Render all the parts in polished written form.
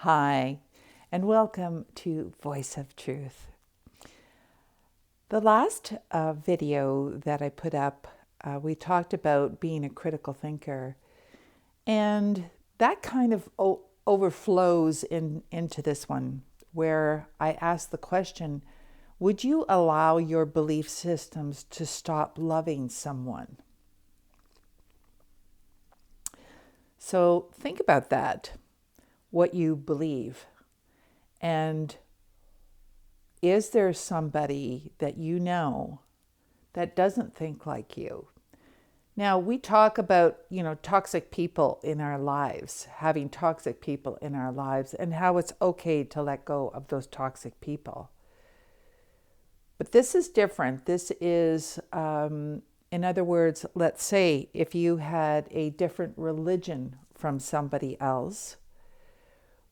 Hi, and welcome to Voice of Truth. The last video that I put up, we talked about being a critical thinker, and that kind of overflows into this one, where I asked the question, would you allow your belief systems to stop loving someone? So think about that, what you believe. And is there somebody that you know that doesn't think like you? Now, we talk about, toxic people in our lives, having toxic people in our lives, and how it's okay to let go of those toxic people. But this is different. This is, in other words, let's say if you had a different religion from somebody else,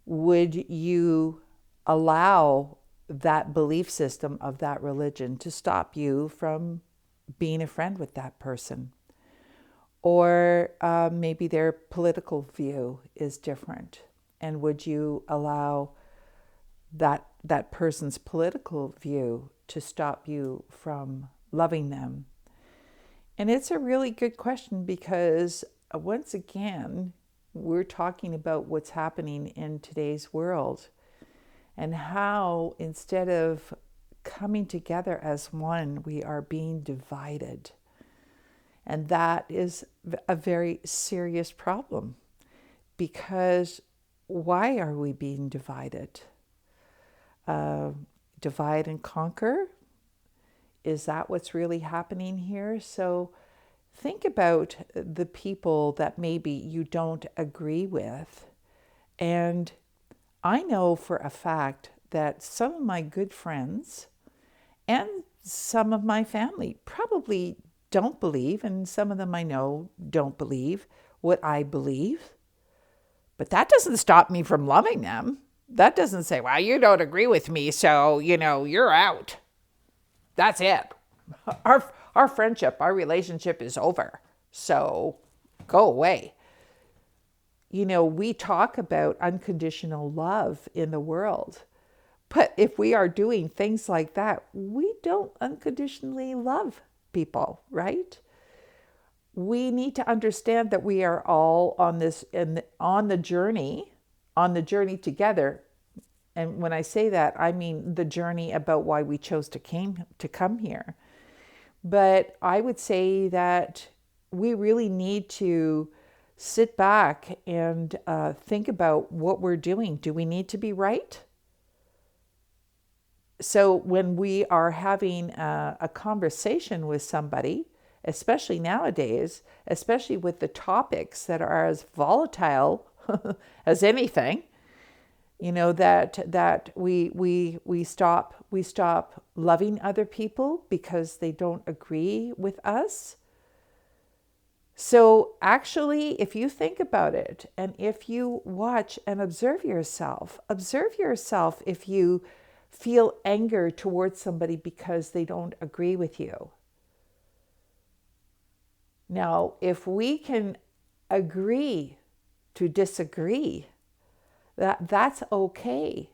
would you allow that belief system of that religion to stop you from being a friend with that person? Or maybe their political view is different. And would you allow that person's political view to stop you from loving them? And it's a really good question because, once again, we're talking about what's happening in today's world and how instead of coming together as one, we are being divided. And that is a very serious problem, because why are we being divided? Divide and conquer? Is that what's really happening here? So think about the people that maybe you don't agree with. And I know for a fact that some of my good friends and some of my family probably don't believe, and some of them I know don't believe what I believe. But that doesn't stop me from loving them. That doesn't say, well, you don't agree with me, so, you're out. That's it. Our friendship, our relationship is over. So go away. We talk about unconditional love in the world. But if we are doing things like that, we don't unconditionally love people, right? We need to understand that we are all on the journey together. And when I say that, I mean the journey about why we chose to come here. But I would say that we really need to sit back and think about what we're doing. Do we need to be right? So when we are having a conversation with somebody, especially nowadays, especially with the topics that are as volatile as anything, that we stop loving other people because they don't agree with us. So actually, if you think about it, and if you watch and observe yourself if you feel anger towards somebody because they don't agree with you. Now, if we can agree to disagree, that's okay.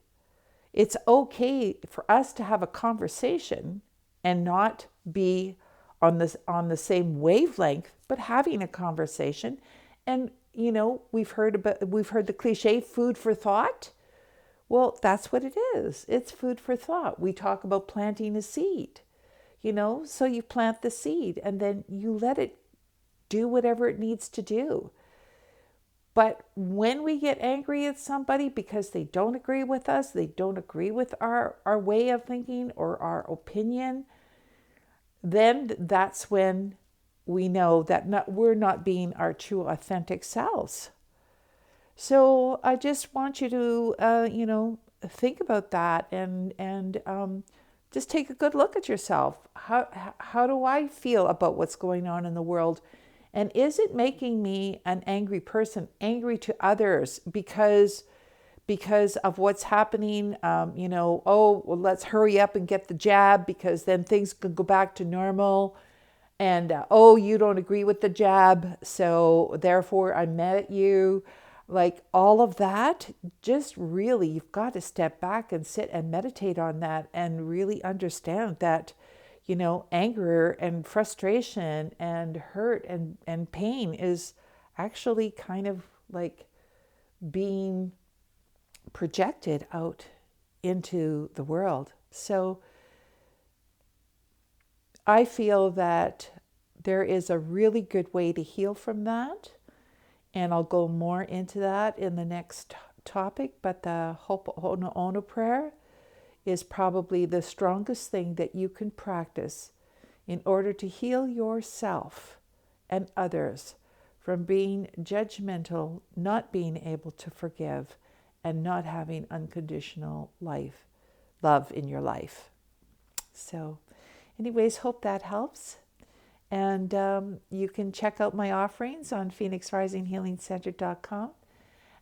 It's okay for us to have a conversation and not be on the same wavelength, but having a conversation. And we've heard the cliche, food for thought. Well, that's what it is. It's food for thought. We talk about planting a seed, so you plant the seed and then you let it do whatever it needs to do. But when we get angry at somebody because they don't agree with us, they don't agree with our way of thinking or our opinion, then that's when we know that we're not being our true authentic selves. So I just want you to, think about that and just take a good look at yourself. How do I feel about what's going on in the world? And is it making me an angry person, angry to others because of what's happening? Well, let's hurry up and get the jab because then things can go back to normal. And, you don't agree with the jab, so therefore I'm mad at you. like all of that, just really, you've got to step back and sit and meditate on that and really understand that, anger and frustration and hurt and pain is actually kind of like being projected out into the world. So I feel that there is a really good way to heal from that. And I'll go more into that in the next topic. But the Ho'oponopono prayer is probably the strongest thing that you can practice in order to heal yourself and others from being judgmental, not being able to forgive, and not having unconditional love in your life. So, anyways, hope that helps. And you can check out my offerings on phoenixrisinghealingcenter.com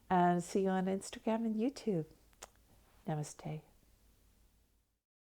and see you on Instagram and YouTube. Namaste.